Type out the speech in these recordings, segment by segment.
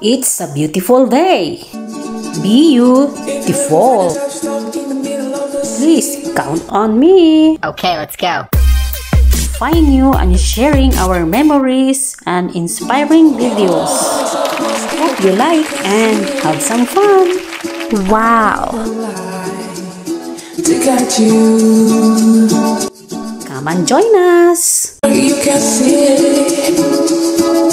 It's a beautiful day. Beautiful. Please count on me. Okay, let's go. Find you and sharing our memories and inspiring videos. Hope you like and have some fun. Wow. Come and join us. You can see it.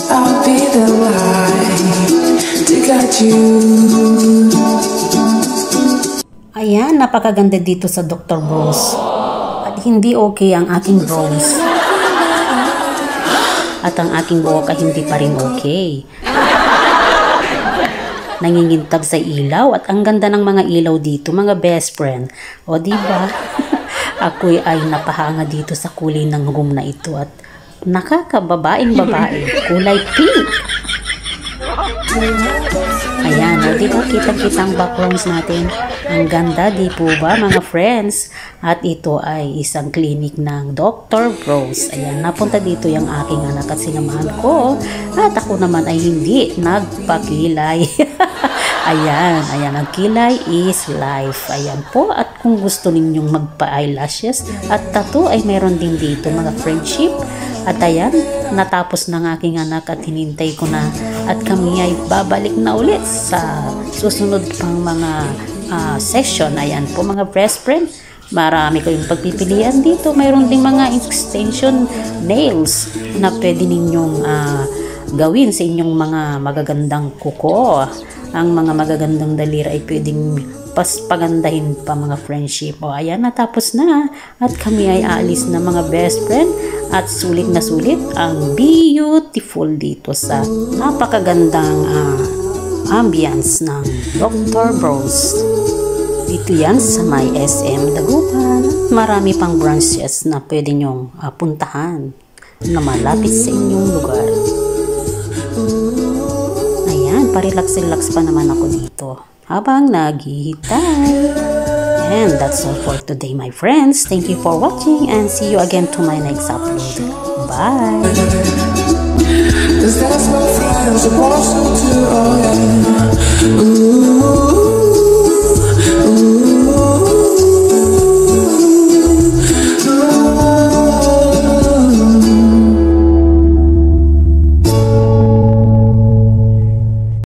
I'll be the light to guide you. Ayan, napakaganda dito sa Dr. Bros. At hindi okay ang aking bros. At ang aking buhok ay hindi pa rin okay. Nangingintab sa ilaw at ang ganda ng mga ilaw dito, mga best friend. O diba? Ako'y ay napahanga dito sa kulay ng room na ito at nakakababaeng babae, kulay pink. Ayan, o diba kita-kita ang backgrounds natin. Ang ganda, di po ba mga friends? At ito ay isang clinic ng Dr. Bros. Ayan, napunta dito yung aking anak at sinamahan ko. At ako naman ay hindi nagpakilay. Ayan, ang kilay is life. Ayan po, at kung gusto ninyong magpa-eyelashes at tattoo ay meron din dito mga friendship. At ayan, natapos ng aking anak at hinintay ko na at kami ay babalik na ulit sa susunod pang mga session. Ayan po mga best friend, marami kayong pagpipilian dito. Mayroon ding mga extension nails na pwede ninyong gawin sa inyong mga magagandang kuko. Ang mga magagandang daliri ay pwedeng pagandahin pa mga friendship. O ayan, natapos na at kami ay aalis na mga best friend at sulit na sulit ang beautiful dito sa napakagandang ambience ng Dr. Bros. Dito yan sa may SM Dagupan. Marami pang branches na pwede nyong puntahan na malapit sa inyong lugar. Ayan, parelax-relax pa naman ako dito habang naghihintay. And that's all for today, my friends. Thank you for watching and see you again to my next upload. Bye! 'Cause that's what friends are supposed to do. Oh, yeah. Ooh.